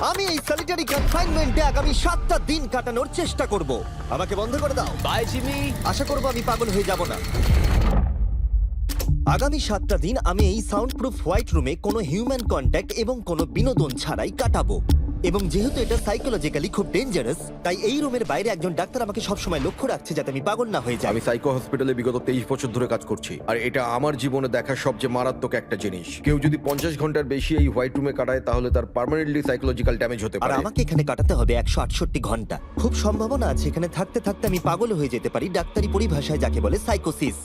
আমি এই সলিটারি কনফাইনমেন্টে আগামী 7টা দিন কাটানোর চেষ্টা করব। আমাকে বন্ধ করে দাও। Bye Jimmy. আশা করব আমি পাগল হয়ে যাব না। আগামী 7টা দিন আমি এই সাউন্ড প্রুফ হোয়াইট রুমে কোনো হিউম্যান কন্ট্যাক্ট এবং কোনো বিনোদন ছাড়াই কাটাবো। এবং যেহেতু এটা সাইকোলজিক্যালি খুব ডেঞ্জারাস, তাই এই রুমের বাইরে একজন ডাক্তার আমাকে সবসময় লক্ষ্য রাখছে যাতে আমি পাগল না হয়ে যাই। আমি সাইকো হসপিটালে বিগত 23 বছর ধরে কাজ করছি, আর এটা আমার জীবনে দেখা সবচেয়ে মারাত্মক একটা জিনিস। কেউ যদি 50 ঘন্টার বেশি এই হোয়াইট রুমে কাটায় তাহলে তার পার্মানেন্টলি সাইকোলজিক্যাল ড্যামেজ হতে আর পারে। আমাকে এখানে কাটাতে হবে 168 ঘন্টা। খুব সম্ভাবনা আছে এখানে থাকতে থাকতে আমি পাগল হয়ে যেতে পারি, ডাক্তারি পরিভাষায় যাকে বলে সাইকোসিস।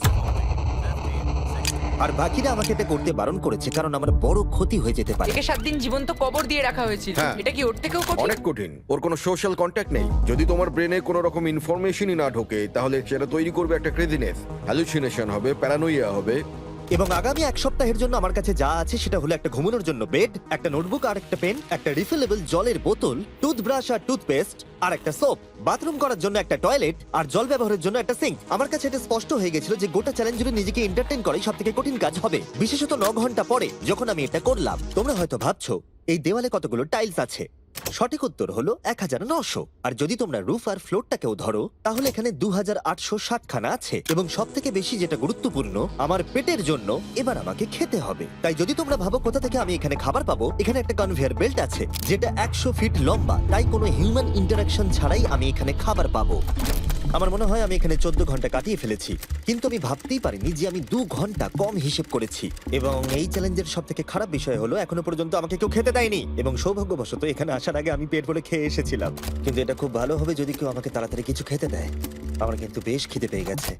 আর বাকিরা আমাকে এটা করতে বারণ করেছে কারণ আমার বড় ক্ষতি হয়ে যেতে পারে। একে 7 দিন জীবন্ত কবর দিয়ে রাখা হয়েছিল। হ্যাঁ। এটা কি ওর থেকেও কঠিন? অনেক কঠিন। ওর কোনো সোশ্যাল কন্ট্যাক্ট নেই। যদি তোমার ব্রেনে কোনো রকম ইনফরমেশনই না ঢোকে তাহলে সেটা তৈরি করবে একটা ক্রেজিনেস, হ্যালুসিনেশন হবে, প্যারানোইয়া হবে। এবং আগামী 1 সপ্তাহের জন্য আমার কাছে যা আছে সেটা হলো একটা ঘুমানোর জন্য বেড, একটা নোটবুক আর একটা পেন, একটা রিফিলেবল জলের বোতল, টুথব্রাশ আর টুথপেস্ট আর একটা সোপ, বাথরুম করার জন্য একটা টয়লেট আর জল ব্যবহারের জন্য একটা সিঙ্ক। আমার কাছে এটা স্পষ্ট হয়ে গেছিল যে গোটা চ্যালেঞ্জ জুড়ে নিজেকে এন্টারটেইন করাই সবথেকে কঠিন কাজ হবে, বিশেষত 9 ঘন্টা পরে যখন আমি এটা করলাম। তোমরা হয়তো ভাবছো এই দেওয়ালে কতগুলো টাইলস আছে। সঠিক উত্তর হলো 1900। আর যদি তোমরা রুফ আর ফ্লোরটাকেও ধরো তাহলে এখানে 2860 খানা আছে। এবং সব থেকে বেশি যেটা গুরুত্বপূর্ণ, আমার পেটের জন্য এবার আমাকে খেতে হবে। তাই যদি তোমরা ভাবো কোথা থেকে আমি এখানে খাবার পাবো, এখানে একটা কনভেয়ার বেল্ট আছে যেটা 100 ফিট লম্বা, তাই কোনো হিউম্যান ইন্টারাকশন ছাড়াই আমি এখানে খাবার পাবো। আমার মনে হয় আমি এখানে 14 ঘন্টা কাটিয়ে ফেলেছি, কিন্তু আমি ভাবতেই পারিনি যে আমি 2 ঘন্টা কম হিসেব করেছি। এবং এই চ্যালেঞ্জের সব থেকে খারাপ বিষয় হলো এখনো পর্যন্ত আমাকে কেউ খেতে দেয়নি। এবং সৌভাগ্যবশত এখানে আসার আগে আমি পেট ভরে খেয়ে এসেছিলাম। কিন্তু এটা খুব ভালো হবে যদি কেউ আমাকে তাড়াতাড়ি কিছু খেতে দেয়। আমার কিন্তু বেশ খিদে পেয়ে গেছে।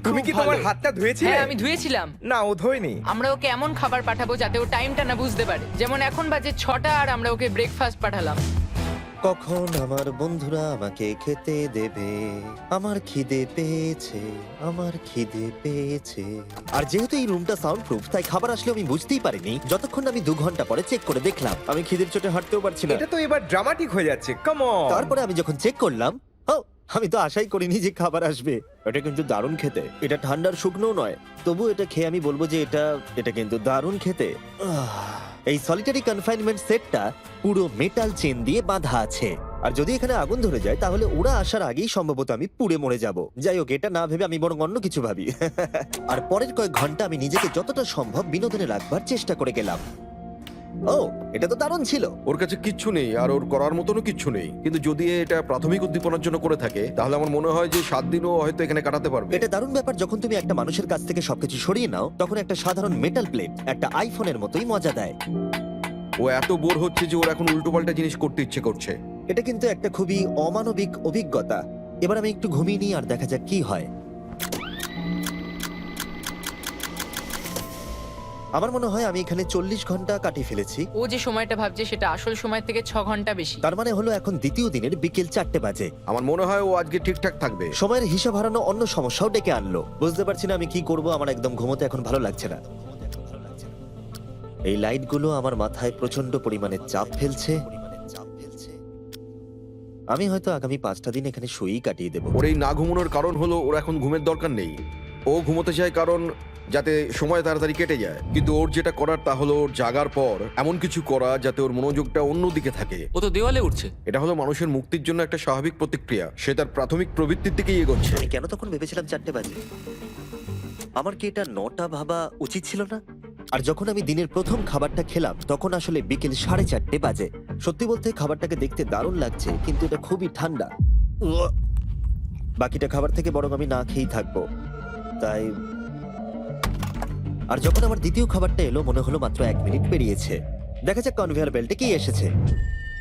তুমি কি তোমার হাতটা ধুয়েছিলে? হ্যাঁ, আমি ধুয়েছিলাম। না, ও ধোয়নি। আমরা ওকে এমন খাবার পাঠাবো যাতে ও টাইমটা না বুঝতে পারে। যেমন এখন বাজে 6টা আর আমরা ওকে ব্রেকফাস্ট পাঠালাম। কখন আমার বন্ধুরা আমাকে খেতে দেবে? আমার খিদে পেয়েছে, আমার খিদে পেয়েছে। আর যেহেতু এই রুমটা সাউন্ড প্রুফ, তাই খাবার আসলে আমি বুঝতেই পারিনি যতক্ষণ আমি 2 ঘন্টা পরে চেক করে দেখলাম। আমি খিদের চোটে হাঁটতেও পারছি না। এটা তো এবার ড্রামাটিক হয়ে যাচ্ছে। Come on. তারপরে আমি যখন চেক করলাম, আমি তো আশাই করিনি যে খাবার আসবে। এটা কিন্তু দারুণ খেতে। এটা ঠান্ডার শুকনো নয়, তবু এটা খেয়ে আমি বলবো যে এটা কিন্তু দারুণ খেতে। এই সলিটারি কনফাইনমেন্ট সেটটা পুরো মেটাল চেন দিয়ে বাঁধা আছে। আর যদি এখানে আগুন ধরে যায় তাহলে ওরা আসার আগেই সম্ভবত আমি পুড়ে মরে যাব। যাই হোক, এটা না ভেবে আমি বরং অন্য কিছু ভাবি। আর পরের কয়েক ঘন্টা আমি নিজেকে যতটা সম্ভব বিনোদনে রাখবার চেষ্টা করে গেলাম। এটা তো দারুণ ছিল। ওর কাছে কিচ্ছু নেই আর ওর করার মতনও কিচ্ছু নেই, কিন্তু যদি এটা প্রাথমিক উদ্দীপনার জন্য করে থাকে তাহলে আমার মনে হয় যে 7 দিনও হয়তো এখানে কাটাতে পারবে। এটা দারুণ ব্যাপার, যখন তুমি একটা মানুষের কাছ থেকে সবকিছু সরিয়ে নাও তখন একটা সাধারণ মেটাল প্লেট একটা আইফোনের মতোই মজা দেয়। ও এত বোর হচ্ছে যে ওর এখন উল্টোপাল্টা জিনিস করতে ইচ্ছে করছে। এটা কিন্তু একটা খুবই অমানবিক অভিজ্ঞতা। এবার আমি একটু ঘুমিয়ে নিই আর দেখা যাক কি হয়। আমার মনে হয় আমি এখানে 40 ঘন্টা কাটিয়ে ফেলেছি। ও যে সময়টা ভাবছে সেটা আসল সময় থেকে 6 ঘন্টা বেশি। তার মানে হলো এখন দ্বিতীয় দিনের বিকেল 4টে বাজে। আমার মনে হয় ও আজকে ঠিকঠাক থাকবে। সময়ের হিসাব হারানো অন্য সমস্যাও ডেকে আনলো। বুঝতে পারছি না আমি কি করব। আমার একদম ঘুমোতে এখন ভালো লাগছে না। এই লাইটগুলো আমার মাথায় প্রচন্ড পরিমাণে চাপ ফেলছে। আমি হয়তো আগামী 5টা দিন এখানে শুয়েই কাটিয়ে দেবো। ওর এই না ঘুমানোর কারণ হলো ওর এখন ঘুমের দরকার নেই। ও ঘুমোতে চায় কারণ যাতে সময় তাড়াতাড়ি কেটে যায়। কিন্তু ওর যেটা করার তা হলো ওর জাগার পর এমন কিছু করা যাতে ওর মনোযোগটা অন্যদিকে থাকে। ও তো দেওয়ালে উঠছে। এটা হলো মানুষের মুক্তির জন্য একটা স্বাভাবিক প্রতিক্রিয়া। সে তার প্রাথমিক প্রবৃত্তির দিকেই এগোচ্ছে। আমি কেন তখন ভেবেছিলাম 4টে বাজে? আমার কি এটা 9টা ভাবা উচিত ছিল না? আর যখন আমি দিনের প্রথম খাবারটা খেলাম তখন আসলে বিকেল 4:30 বাজে। সত্যি বলতে খাবারটাকে দেখতে দারুণ লাগছে, কিন্তু এটা খুবই ঠান্ডা। বাকিটা খাবার থেকে বরং আমি না খেয়েই থাকবো। তাই আর যখন আমার দ্বিতীয় খাবারটা এলো মনে হলো মাত্র 1 মিনিট পেরিয়েছে। দেখা যাক কনভেয়ার বেল্টে কি এসেছে।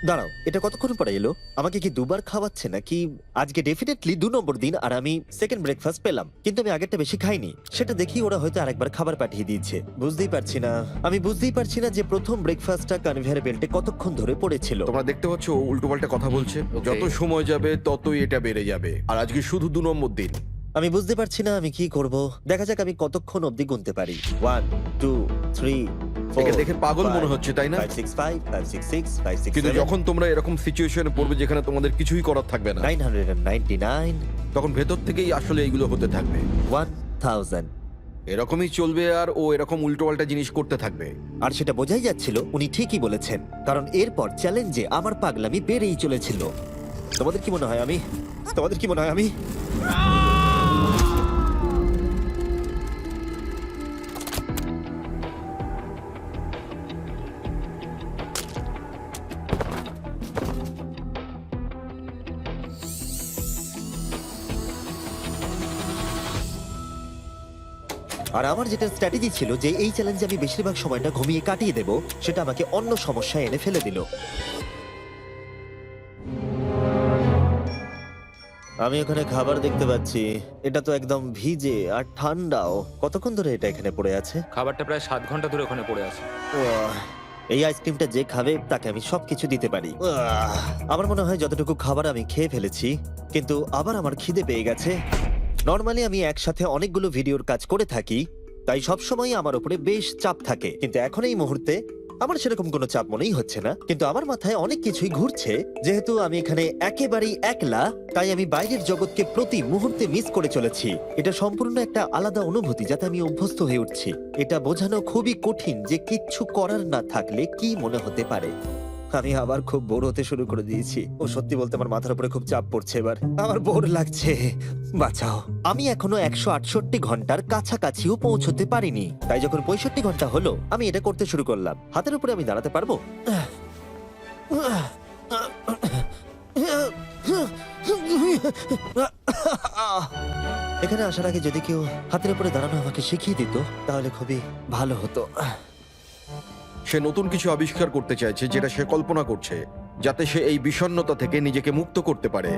দাঁড়াও, এটা কতক্ষণ পরে এলো? আমাকে কি দুবার খাওয়াচ্ছে নাকি? আজকে ডেফিনেটলি 2 নম্বর দিন আর আমি সেকেন্ড ব্রেকফাস্ট পেলাম, কিন্তু আমি আগেরটা বেশি খাইনি। সেটা দেখি ওরা হয়তো আরেকবার খাবার পাঠিয়ে দিয়েছে। বুঝতেই পারছি না যে প্রথম ব্রেকফাস্টটা কনভেয়ার বেল্টে কতক্ষণ ধরে পড়েছিল। তোমরা দেখতে পাচ্ছ ও উল্টোপাল্টা কথা বলছে। Okay. যত সময় যাবে ততই এটা বেড়ে যাবে। আর আজকে শুধু 2 নম্বর দিন। আমি বুঝতে পারছি না আমি কি করব। দেখা যাক আমি কতক্ষণ অবধি গুনতে পারি। 1 2 3 একে দেখে পাগল মনে হচ্ছে, তাই না? 5 6 5 5 6 6 5 6 কিন্তু যখন তোমরা এরকম সিচুয়েশনে পড়বে যেখানে তোমাদের কিছুই করার থাকবে না, 999 তখন ভেতর থেকেই আসলে এইগুলো হতে থাকবে। 1000 এরকমই চলবে আর ও এরকম উল্টোপাল্টা জিনিস করতে থাকবে। আর সেটা বোঝাই যাচ্ছিল উনি ঠিকই বলেছেন, কারণ এরপর চ্যালেঞ্জে আমার পাগলামি বেড়েই চলেছিল। তোমাদের কি মনে হয় আমি আর আমার যেটা স্ট্র্যাটেজি ছিল যে এই চ্যালেঞ্জে আমি বেশিরভাগ সময়টা ঘুমিয়ে কাটিয়ে দেব, সেটা আমাকে অন্য সমস্যায় এনে ফেলে দিল। আমি ওখানে খাবার দেখতে পাচ্ছি, এটা তো একদম ভিজে আর ঠান্ডাও। কতক্ষণ ধরে এটা এখানে পড়ে আছে? খাবারটা প্রায় 7 ঘন্টা ধরে ওখানে পড়ে আছে। উয়াহ, এই আইসক্রিমটা যে খাবে তাকে আমি সবকিছু দিতে পারি। উয়াহ, আমার মনে হয় যতটুকু খাবার আমি খেয়ে ফেলেছি, কিন্তু আবার আমার খিদে পেয়ে গেছে। নর্মালি আমি একসাথে অনেকগুলো ভিডিওর কাজ করে থাকি, তাই সবসময় আমার উপরে বেশ চাপ থাকে, কিন্তু এখন এই মুহূর্তে আমার সেরকম কোনো চাপ মনেই হচ্ছে না। কিন্তু আমার মাথায় অনেক কিছুই ঘুরছে। যেহেতু আমি এখানে একেবারেই একলা, তাই আমি বাইরের জগৎকে প্রতি মুহূর্তে মিস করে চলেছি। এটা সম্পূর্ণ একটা আলাদা অনুভূতি যাতে আমি অভ্যস্ত হয়ে উঠছি। এটা বোঝানো খুবই কঠিন যে কিচ্ছু করার না থাকলে কি মনে হতে পারে। আমি আবার খুব বোর হতে শুরু করে দিয়েছি। ও সত্যি বলতে আমার মাথার উপরে খুব চাপ পড়ছে এবার। আমার বোর লাগছে, বাঁচাও। আমি এখনো 168 ঘন্টার কাছাকাছিও পৌঁছতে পারিনি, তাই যখন 65 ঘন্টা হলো আমি এটা করতে শুরু করলাম। হাতের উপরে আমি দাঁড়াতে পারবো? এখানে আসার আগে যদি কেউ হাতের উপরে দাঁড়ানো আমাকে শিখিয়ে দিত তাহলে খুবই ভালো হতো। সে নতুন কিছু আবিষ্কার করতে চাইছে যেটা সে কল্পনা করছে, যাতে সে এই বিষণ্ণতা থেকে নিজেকে মুক্ত করতে পারে।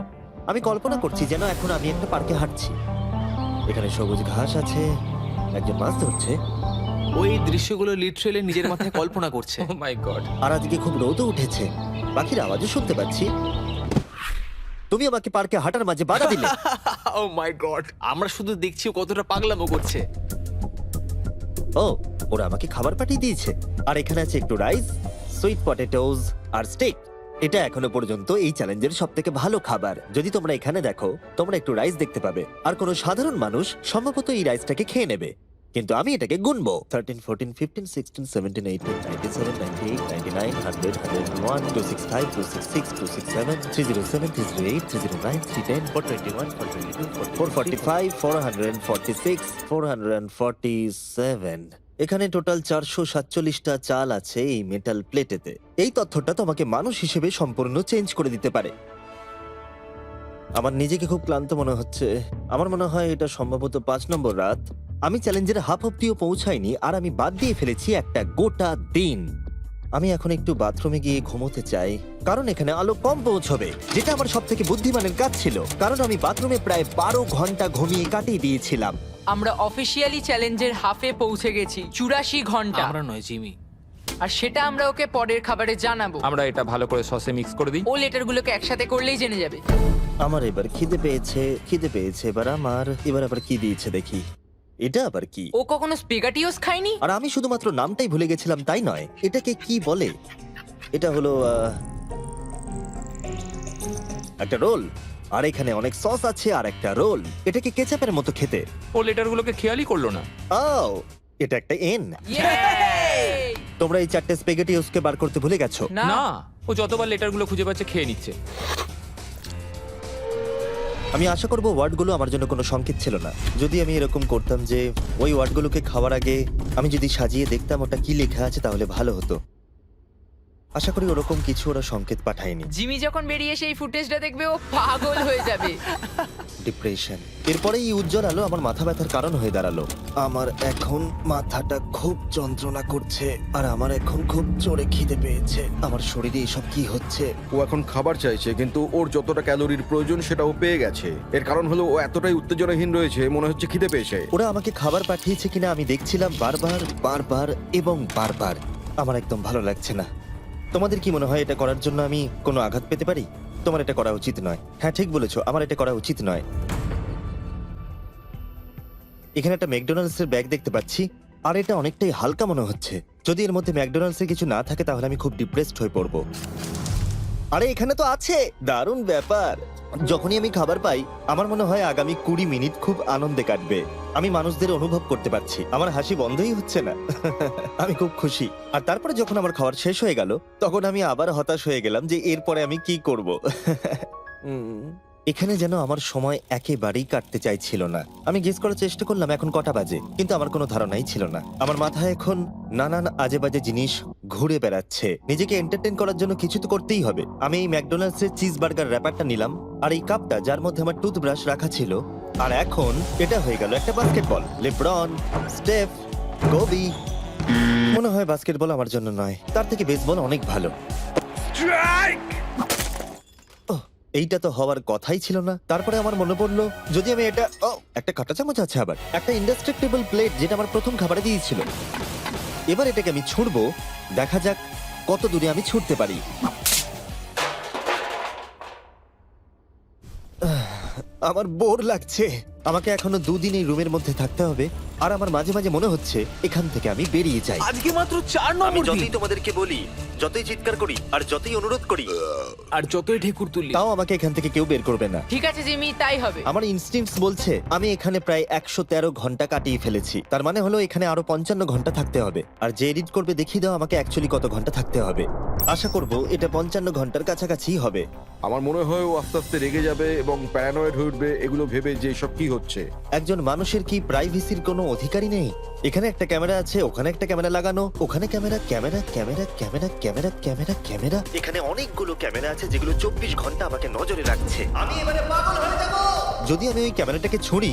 আমি কল্পনা করছি যেন এখন আমি একটা পার্কে হাঁটছি। এখানে সবুজ ঘাস আছে, একজন মাছ ধরছে, ওই দৃশ্যগুলো লিটারেলি নিজের মাথায় কল্পনা করছে। ও মাই গড। আর আজকে খুব রোদও উঠেছে, পাখির আওয়াজও শুনতে পাচ্ছি। তুমি আমাকে পার্কে হাঁটার মাঝে বাধা দিলে। ও মাই গড, আমরা শুধু দেখছি ও কতটা পাগলামো করছে। ও, ওরা আমাকে খাবার পাঠিয়ে দিয়েছে। আর এখানে আছে একটু রাইস, সুইট পটেটোস আর স্টেক। এটা এখনো পর্যন্ত এই চ্যালেঞ্জের সবথেকে ভালো খাবার। যদি তোমরা এখানে দেখো, তোমরা একটু রাইস দেখতে পাবে। আর কোনো সাধারণ মানুষ সম্ভবত এই রাইসটাকে খেয়ে নেবে, কিন্তু আমি এটাকে গুনবো। 13, 14, 15, 16, 17, 18, 97, 98, 99, 100, 101, 265, 266, 267, 307, 308, 309, 310, 421, 422, 445, 446, 447। এখানে টোটাল 447টা চাল আছে এই মেটাল প্লেটেতে। এই তথ্যটা তোমাকে মানুষ হিসেবে সম্পূর্ণ চেঞ্জ করে দিতে পারে। আমার নিজেকে খুব ক্লান্ত মনে হচ্ছে। আমার মনে হয় এটা সম্ভবত 5 নম্বর রাত। আমি চ্যালেঞ্জের হাফ অব্দিও পৌঁছাইনি আর আমি বাদ দিয়ে ফেলেছি একটা গোটা দিন। আমি এখন একটু বাথরুমে গিয়ে ঘুমোতে চাই, কারণ এখানে আলো কম পৌঁছবে, যেটা আমার সব থেকে বুদ্ধিমানের কাজ ছিল, কারণ আমি বাথরুমে প্রায় 12 ঘন্টা ঘুমিয়ে কাটিয়ে দিয়েছিলাম। আমরা অফিসিয়ালি চ্যালেঞ্জের হাফে পৌঁছে গেছি, 84 ঘন্টা। আমরা নয় জিমি। আর সেটা আমরা ওকে পরের খাবারে জানাবো। আমরা এটা ভালো করে সসে মিক্স করে দিই। ও লেটারগুলোকে একসাথে করলেই জেনে যাবে। আমার এবার খিদে পেয়েছে এবার এবার আবার কি দিয়েছে দেখি। এটা আবার কি? ও কখনো স্পেগাটিওস খায়নি। আর আমি শুধুমাত্র নামটাই ভুলে গেছিলাম তাই নয়, এটাকে কি বলে? এটা হলো একটা রোল, আর এখানে অনেক সস আছে আর একটা রোল। এটাকে কেচাপের মতো খেতে। ও লেটারগুলোকে খেয়ালই করলো না। ও, এটা একটা এন। Yay! তোমরা এই 4টে স্পেগেটিওসকে বার করতে ভুলে গেছো। না। না, ও যতবার লেটারগুলো খুঁজে পাচ্ছে খেয়ে নিচ্ছে। আমি আশা করবো ওয়ার্ডগুলো আমার জন্য কোনো সংকেত ছিল না। যদি আমি এরকম করতাম যে ওই ওয়ার্ডগুলোকে খাওয়ার আগে আমি যদি সাজিয়ে দেখতাম ওটা কি লেখা আছে তাহলে ভালো হতো। আশা করি ওরকম কিছু ওরা সংকেত পাঠায়নি। জিমি যখন বেরিয়ে সেই ফুটেজটা দেখবে ও পাগল হয়ে যাবে। ডিপ্রেশন। এরপরে এই উজ্জ্বল আলো আমার মাথা ব্যথার কারণ হয়ে দাঁড়ালো। আমার এখন মাথাটা খুব যন্ত্রণা করছে আর আমার এখন খুব জোরে খিদে পেয়েছে। আমার শরীরে এসব কি হচ্ছে? ও এখন খাবার চাইছে, কিন্তু ওর যতটা ক্যালোরির প্রয়োজন সেটা ও পেয়ে গেছে। এর কারণ হলো ও এতটাই উত্তেজনাহীন রয়েছে, মনে হচ্ছে খিদে পেয়েছে। ওরা আমাকে খাবার পাঠিয়েছে কিনা আমি দেখছিলাম বারবার এবং বারবার। আমার একদম ভালো লাগছে না। তোমাদের কি মনে হয় এটা করার জন্য আমি কোনো আঘাত পেতে পারি? তোমার এটা করা উচিত নয়। হ্যাঁ, ঠিক বলেছো, আমার এটা করা উচিত নয়। এখানে একটা ম্যাকডোনাল্ডস এর ব্যাগ দেখতে পাচ্ছি, আর এটা অনেকটাই হালকা মনে হচ্ছে। যদি এর মধ্যে ম্যাকডোনাল্ডস এর কিছু না থাকে তাহলে আমি খুব ডিপ্রেসড হয়ে পড়বো। আরে এখানে তো আছে, দারুণ ব্যাপার। যখনই আমি খাবার পাই আমার মনে হয় আগামী 20 মিনিট খুব আনন্দে কাটবে। আমি মানুষদের অনুভব করতে পারছি, আমার হাসি বন্ধই হচ্ছে না। আমি খুব খুশি। আর তারপরে যখন আমার খাবার শেষ হয়ে গেল তখন আমি আবার হতাশ হয়ে গেলাম যে এরপরে আমি কি করব। এখানে যেন আমার সময় একেবারেই কাটতে চাইছিল না। আমি গেস করার চেষ্টা করলাম এখন কটা বাজে, কিন্তু আমার কোনো ধারণাই ছিল না। আমার মাথায় এখন নানান আজে বাজে জিনিস ঘুরে বেড়াচ্ছে। নিজেকে এন্টারটেইন করার জন্য কিছু তো করতেই হবে। আমি এই ম্যাকডোনাল্ডস এর চিজ বার্গার র্যাপারটা নিলাম, আর এই কাপটা যার মধ্যে আমার টুথব্রাশ রাখা ছিল। আর এখন এটা হয়ে গেল একটা বাস্কেটবল। LeBron, স্টেফ, Covey. মনে হয় বাস্কেটবল আমার জন্য নয়, তার থেকে বেসবল অনেক ভালো। এইটা তো হওয়ার কথাই ছিল না। তারপরে আমার মনে পড়লো যদি আমি এটা একটা কাঁটা চামচ আছে, আবার একটা ইনডেস্ট্রাক্টেবল প্লেট যেটা আমার প্রথম খাবারে দিয়েছিল। এবার এটাকে আমি ছুঁড়বো, দেখা যাক কত দূরে আমি ছুটতে পারি। আমার বোর লাগছে। আমাকে এখনো 2 দিন এই রুমের মধ্যে থাকতে হবে, আর আমার মাঝে মাঝে মনে হচ্ছে এখান থেকে আমি বেরিয়ে যাই। আজকে মাত্র 4 আমি নম্বর দিন যতই তোমাদেরকে বলি, যতই চিৎকার করি, আর যতই অনুরোধ করি, আর যতই ঢেকুর তুলি তাও আমাকে এখান থেকে কেউ বের করবে না। ঠিক আছে জিমি, তাই হবে। আমার ইনস্টিংক্টস বলছে আমি এখানে প্রায় 113 ঘন্টা কাটিয়ে ফেলেছি। তার মানে হলো এখানে আরো 55 ঘন্টা থাকতে হবে। আর যে এডিট করবে দেখিয়ে দাও আমাকে অ্যাকচুয়ালি কত ঘন্টা থাকতে হবে। আশা করব এটা 55 ঘন্টার কাছাকাছি হবে। আমার মনে হয় ও আস্তে আস্তে রেগে যাবে এবং প্যারানয়েড হয়ে উঠবে এগুলো ভেবে যে সব কি হচ্ছে। একজন মানুষের কি প্রাইভেসির কোনো অধিকারই নেই? এখানে একটা ক্যামেরা আছে, ওখানে একটা ক্যামেরা লাগানো, ওখানে camera camera camera camera camera camera camera. এখানে অনেকগুলো ক্যামেরা আছে যেগুলো 24 ঘন্টা আমাকে নজরে রাখছে। আমি এবারে পাগল হয়ে যাব। যদি আমি ওই ক্যামেরাটাকে ছুঁড়ি,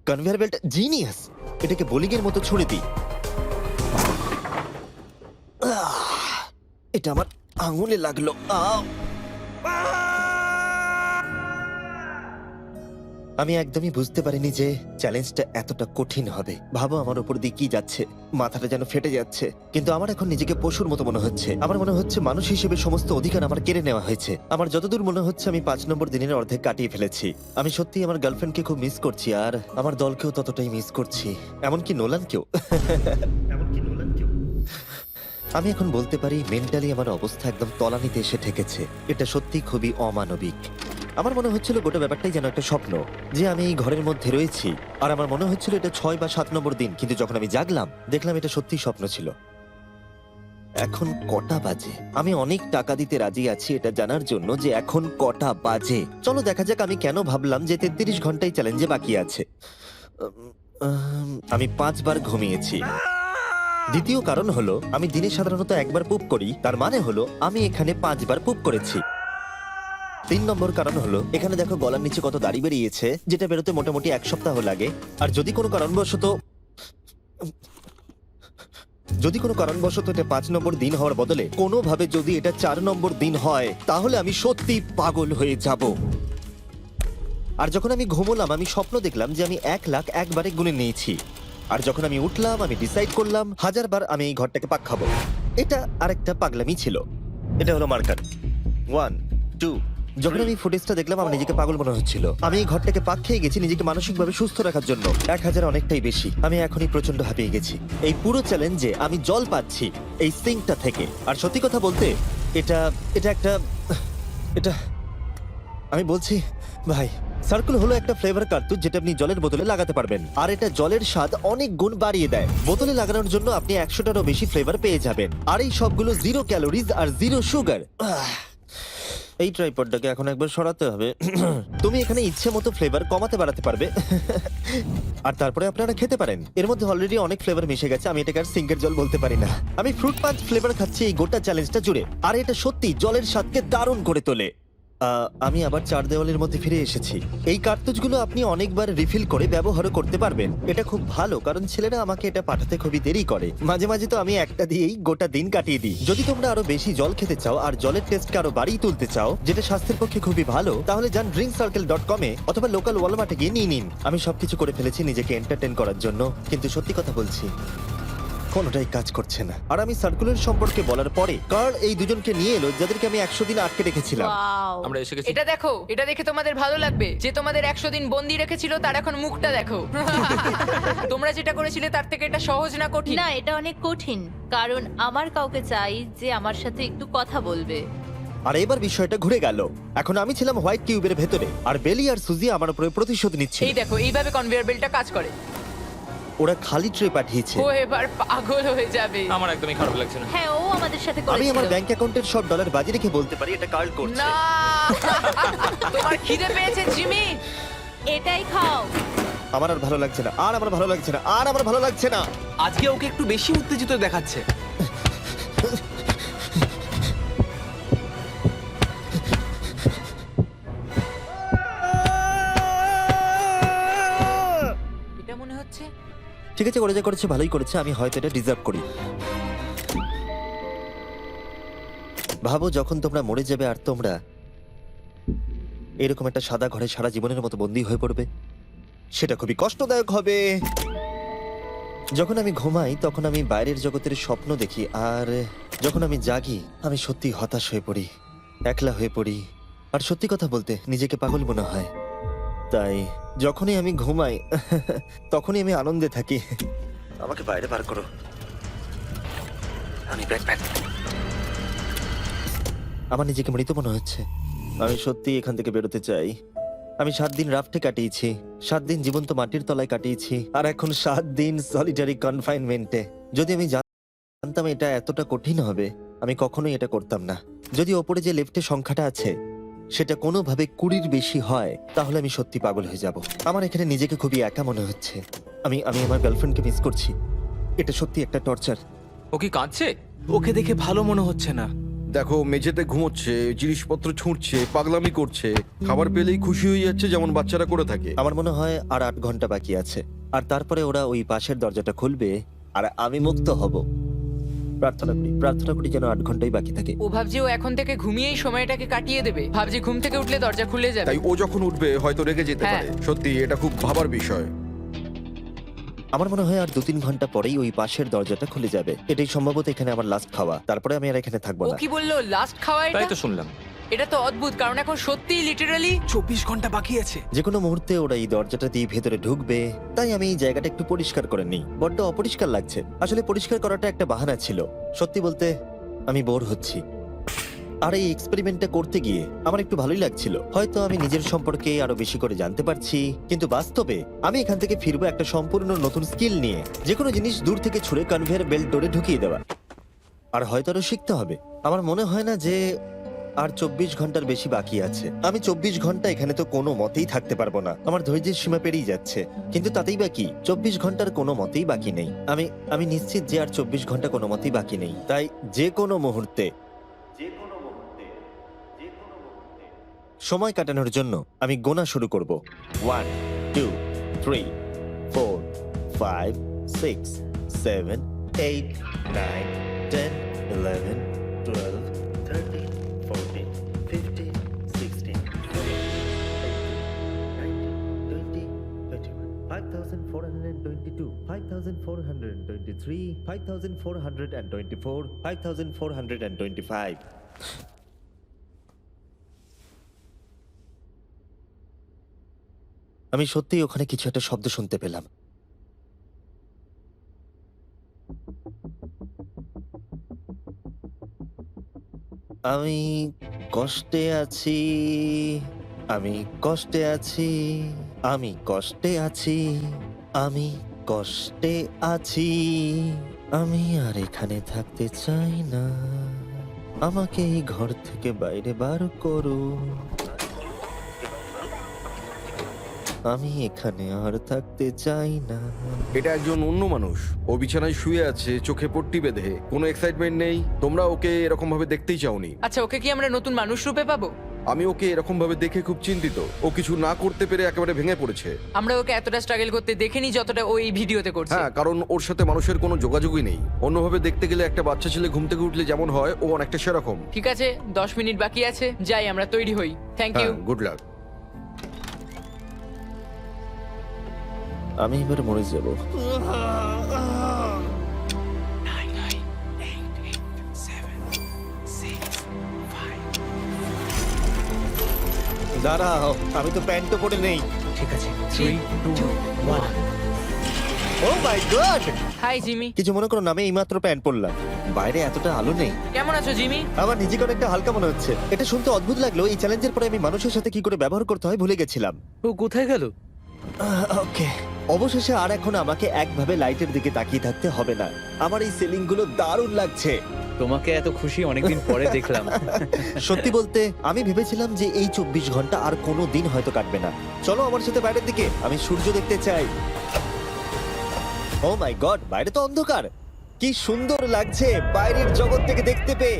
কনভেয়ার বেল্ট জিনিয়াস, এটাকে বোলিং এর মতো ছুঁড়ে দিই। এটা আমার আঙুলে লাগলো। আমি একদমই বুঝতে পারিনি যে চ্যালেঞ্জটা এতটা কঠিন হবে। ভাবো আমার উপর দিয়ে কি যাচ্ছে, মাথাটা যেন ফেটে যাচ্ছে। কিন্তু আমার এখন নিজেকে পশুর মতো মনে হচ্ছে। আমার মনে হচ্ছে মানুষ হিসেবে সমস্ত অধিকার আমার কেড়ে নেওয়া হয়েছে। আমার যতদূর মনে হচ্ছে আমি 5 নম্বর দিনের অর্ধেক কাটিয়ে ফেলেছি। আমি সত্যি আমার গার্লফ্রেন্ডকে খুব মিস করছি, আর আমার দলকেও ততটাই মিস করছি, এমনকি নোলানকেও। আমি এখন বলতে পারি মেন্টালি আমার অবস্থা একদম তলানিতে এসে ঠেকেছে। এটা সত্যি খুবই অমানবিক। আমার মনে হচ্ছিল গোটা ব্যাপারটাই যেন একটা স্বপ্ন, যে আমি এই ঘরের মধ্যে রয়েছি। আর আমার মনে হচ্ছিল এটা 6 বা 7 নম্বর দিন, কিন্তু যখন আমি জাগলাম দেখলাম এটা সত্যিই স্বপ্ন ছিল। এখন কটা বাজে? আমি অনেক টাকা দিতে রাজি আছি এটা জানার জন্য যে এখন কটা বাজে। চলো দেখা যাক আমি কেন ভাবলাম যে 33 ঘন্টাই চ্যালেঞ্জে বাকি আছে। আমি 5 বার ঘুমিয়েছি। দ্বিতীয় কারণ হলো আমি দিনে সাধারণত একবার পুপ করি, তার মানে হলো আমি এখানে 5 বার পুপ করেছি। 3 নম্বর কারণ হলো এখানে দেখো গলার নিচে কত দাড়ি বেরিয়েছে, যেটা বেরোতে মোটামুটি 1 সপ্তাহ লাগে। আর যদি কোনো কারণবশত এটা 5 নম্বর দিন হওয়ার বদলে কোনোভাবে যদি এটা 4 নম্বর দিন হয়, তাহলে আমি সত্যি পাগল হয়ে যাব। আর যখন আমি ঘুমোলাম আমি স্বপ্ন দেখলাম যে আমি 1 লাখ একবারে গুনে নিয়েছি। আর যখন আমি উঠলাম আমি ডিসাইড করলাম 1000 বার আমি এই ঘরটাকে পাক খাবো। এটা আরেকটা পাগলামি ছিল। এটা হলো মার্কার 1 2। যখন আমি ফুটেজটা দেখলাম আমার নিজেকে পাগল মনে হচ্ছিল। আমি এই ঘরটাকে পাক খেয়ে গেছি নিজেকে মানসিকভাবে সুস্থ রাখার জন্য। 1000 অনেকটাই বেশি। আমি এখনই প্রচন্ড হাঁপিয়ে গেছি। এই পুরো চ্যালেঞ্জে আমি জল পাচ্ছি এই সিঙ্কটা থেকে। আর সত্যি কথা বলতে এটা আমি বলছি ভাই, সার্কেল হলো একটা ফ্লেভার কার্তুজ যেটা আপনি জলের বোতলে লাগাতে পারবেন, আর এটা জলের স্বাদ অনেক গুণ বাড়িয়ে দেয়। বোতলে লাগানোর জন্য আপনি 100টারও বেশি ফ্লেভার পেয়ে যাবেন, আর এই সবগুলো 0 ক্যালোরিজ আর 0 সুগার। এই ট্রাইপডটাকে এখন একবার সরাতে হবে। তুমি এখানে ইচ্ছে মতো ফ্লেভার কমাতে বাড়াতে পারবে, আর তারপরে আপনারা খেতে পারেন। এর মধ্যে অলরেডি অনেক ফ্লেভার মিশে গেছে, আমি এটাকে আর সিঙ্কের জল বলতে পারি না। আমি ফ্রুট পাঞ্চ ফ্লেভার খাচ্ছি এই গোটা চ্যালেঞ্জটা জুড়ে, আর এটা সত্যি জলের স্বাদকে দারুণ করে তোলে। আমি আবার 4 দেওয়ালের মধ্যে ফিরে এসেছি। এই কার্তুজগুলো আপনি অনেকবার রিফিল করে ব্যবহারও করতে পারবেন। এটা খুব ভালো, কারণ ছেলেরা আমাকে এটা পাঠাতে খুবই দেরি করে। মাঝে মাঝে তো আমি একটা দিয়েই গোটা দিন কাটিয়ে দিই। যদি তোমরা আরো বেশি জল খেতে চাও আর জলের টেস্টকে আরো বাড়িয়ে তুলতে চাও, যেটা স্বাস্থ্যের পক্ষে খুবই ভালো, তাহলে যান drinkcircle.com এ অথবা লোকাল ওয়ালমার্টে গিয়ে নিয়ে নিন। আমি সবকিছু করে ফেলেছি নিজেকে এন্টারটেইন করার জন্য, কিন্তু সত্যি কথা বলছি কোনোটাই কাজ করছে না। আর আমি সার্কুলার সম্পর্কে বলার পরে কার্ল এই দুজনকে নিয়ে এলো যাদেরকে আমি 100 দিন আটকে রেখেছিলাম। ওয়াও আমরা এসে গেছি। এটা দেখো, এটা দেখে তোমাদের ভালো লাগবে। যে তোমাদের 100 দিন বন্দি রেখেছিল তার এখন মুখটা দেখো। তোমরা যেটা করেছিলে তার থেকে এটা সহজ না কঠিন? না, এটা অনেক কঠিন, কারণ আমার কাউকে চাই যে আমার সাথে একটু কথা বলবে। আর এবার বিষয়টা ঘুরে গেল। এখন আমি ছিলাম হোয়াইট কিউবের ভেতরে, আর বেলি আর সুজি আমার উপরে প্রতিশোধ নিচ্ছে। এই দেখো এইভাবে কনভেয়ার বেল্টটা কাজ করে। ওরা খালি ট্রে পাঠিয়েছে। ও এবার পাগল হয়ে যাবে। আমার একদমই খারাপ লাগছে না। হ্যাঁ ও আমাদের সাথে আমি করেছিল। আমার ব্যাংক অ্যাকাউন্টের সব ডলার বাজি রেখে বলতে পারি এটা কার্ল করছে। না তোমার খিদে পেয়েছে জিমি? এটাই খাও। আমার আর ভালো লাগছে না, আর আমার ভালো লাগছে না, আর আমার ভালো লাগছে না। আজকে ওকে একটু বেশি উত্তেজিত দেখাচ্ছে। এটা মনে হচ্ছে ঠিক আছে, ওরা যা করেছে ভালোই করেছে। আমি হয়তো এটা ডিজার্ভ করি। ভাবো যখন তোমরা মরে যাবে আর তোমরা এরকম একটা সাদা ঘরে সারা জীবনের মতো বন্দী হয়ে পড়বে, সেটা খুবই কষ্টদায়ক হবে। যখন আমি ঘুমাই তখন আমি বাইরের জগতের স্বপ্ন দেখি, আর যখন আমি জাগি আমি সত্যি হতাশ হয়ে পড়ি, একলা হয়ে পড়ি, আর সত্যি কথা বলতে নিজেকে পাগল মনে হয়। তাই যখনই আমি ঘুমাই তখনই আমি আনন্দে থাকি। আমাকে বাইরে বার করো, আমি ব্যাকপ্যাক। আমার নিজেকে মৃত মনে হচ্ছে। আমি সত্যি এখান থেকে বেরোতে চাই। আমি 7 দিন রাফটে কাটিয়েছি, 7 দিন জীবন্ত মাটির তলায় কাটিয়েছি, আর এখন 7 দিন সলিটারি কনফাইনমেন্টে। যদি আমি জানতাম এটা এতটা কঠিন হবে, আমি কখনোই এটা করতাম না। যদি ওপরে যে লেফটে সংখ্যাটা আছে সেটা কোনোভাবে 20-র বেশি হয়, তাহলে আমি সত্যি পাগল হয়ে যাব। আমার এখানে নিজেকে খুবই একা মনে হচ্ছে। আমি আমার গার্লফ্রেন্ডকে মিস করছি। এটা সত্যি একটা টর্চার। ও কি কাঁদছে? ওকে দেখে ভালো মনে হচ্ছে না। দেখো মেঝেতে ঘুমোচ্ছে, জিনিসপত্র ছুঁড়ছে, পাগলামি করছে, খাবার পেলেই খুশি হয়ে যাচ্ছে যেমন বাচ্চারা করে থাকে। আমার মনে হয় আর 8 ঘন্টা বাকি আছে, আর তারপরে ওরা ওই পাশের দরজাটা খুলবে আর আমি মুক্ত হব। প্রার্থনা করি যেন 8 ঘন্টাই বাকি থাকে। ও ভাবছে ও এখন থেকে ঘুমিয়েই সময়টাকে কাটিয়ে দেবে। ভাবছি ঘুম থেকে উঠলে দরজা খুলে যাবে। তাই ও যখন উঠবে হয়তো রেগে যেতে হ্যাঁ। পারে। সত্যি এটা খুব ভাবার বিষয়। আমার মনে হয় আর 2-3 ঘন্টা পরেই ওই পাশের দরজাটা খুলে যাবে। এটাই সম্ভবত এখানে আমার লাস্ট খাওয়া, তারপরে আমি আর এখানে থাকবো ও না। কি বললো লাস্ট খাওয়া? তাই এটা তো শুনলাম। এটা তো অদ্ভুত, কারণ এখন সত্যিই লিটারালি 24 ঘন্টা বাকি আছে। যে কোনো মুহূর্তে ওরা এই দরজাটা দিয়ে ভেতরে ঢুকবে, তাই আমি এই জায়গাটা একটু পরিষ্কার করে নিই। বড্ড অপরিষ্কার লাগছে। আসলে পরিষ্কার করাটা একটা বাহানা ছিল। সত্যি বলতে আমি বোর হচ্ছি। আর এই এক্সপেরিমেন্টটা করতে গিয়ে আমার একটু ভালোই লাগছিল। হয়তো আমি নিজের সম্পর্কে আরো বেশি করে জানতে পারছি, কিন্তু বাস্তবে আমি এখান থেকে ফিরবো একটা সম্পূর্ণ নতুন স্কিল নিয়ে। যে কোনো জিনিস দূর থেকে ছুঁড়ে কনভেয়ার বেল্ট ডোরে ঢুকিয়ে দেওয়া, আর হয়তো আরো শিখতে হবে। আমার মনে হয় না যে আর 24 ঘন্টার বেশি বাকি আছে। আমি 24 ঘন্টা এখানে তো কোনো মতেই থাকতে পারবো না। আমার ধৈর্যের সীমা পেরিয়ে যাচ্ছে। কিন্তু তাতেই বাকি 24 ঘন্টার কোনো মতেই বাকি নেই। আমি নিশ্চিত যে আর 24 ঘন্টা কোনো মতেই বাকি নেই। তাই যে কোনো মুহূর্তে সময় কাটানোর জন্য আমি গোনা শুরু করব। 1 2 3 4 5 6 7 8 9 10 11 12 13 14 15 16 5,422 5,423 5,424 5,425 আমি সত্যিই ওখানে কিছু একটা শব্দ শুনতে পেলাম। আমি কষ্টে আছি, আমি কষ্টে আছি, আমি কষ্টে আছি, আমি কষ্টে আছি, আমি আর এখানে থাকতে চাই না। আমাকে এই ঘর থেকে বাইরে বার করো। আমি এখানে আর থাকতে চাই না। এটা একজন অন্য মানুষ। ও বিছানায় শুয়ে আছে, চোখে পট্টি বেঁধে, কোনো এক্সাইটমেন্ট নেই। তোমরা ওকে এরকম ভাবে দেখতেই চাওনি। আচ্ছা ওকে কি আমরা নতুন মানুষ রূপে পাবো? আমি ওকে এরকম ভাবে দেখে খুব চিন্তিত। ও কিছু না করতে পেরে একেবারে ভেঙে পড়েছে। আমরা ওকে এতটা স্ট্রাগল করতে দেখিনি যতটা ওই ভিডিওতে করছে। হ্যাঁ, কারণ ওর সাথে মানুষের কোনো যোগাযোগই নেই। অন্যভাবে দেখতে গেলে একটা বাচ্চা ছেলে ঘুম থেকে উঠলে যেমন হয়, ও অনেকটা সেরকম। ঠিক আছে 10 মিনিট বাকি আছে, যাই আমরা তৈরি হই। Thank you. হ্যাঁ, গুড লাক। আমি এবার মরে যাব। দাঁড়াও, আমি তো প্যান্টও পরে নেই। ঠিক আছে। 3 2 1। ও মাই গড! Hi Jimmy. কিছু মনে করো না, আমি এইমাত্র প্যান্ট পরলাম। বাইরে এতটা আলো নেই। কেমন আছো জিমি? আমার নিজেকে অনেকটা হালকা মনে হচ্ছে। এটা শুনতে অদ্ভুত লাগলো, এই চ্যালেঞ্জের পরে আমি মানুষের সাথে কি করে ব্যবহার করতে হয় ভুলে গেছিলাম। ও কোথায় গেল? ওকে, অবশেষে আর এখন আমাকে একভাবে লাইটের দিকে তাকিয়ে থাকতে হবে না। আমার এই সিলিং গুলো দারুণ লাগছে। তোমাকে এত খুশি অনেকদিন পরে দেখলাম। সত্যি বলতে আমি ভেবেছিলাম যে এই 24 ঘন্টা আর কোনো দিন হয়তো কাটবে না। চলো আমার সাথে বাইরের দিকে, আমি সূর্য দেখতে চাই। ও মাই গড, বাইরে তো অন্ধকার। কি সুন্দর লাগছে বাইরের জগৎ থেকে দেখতে পেয়ে।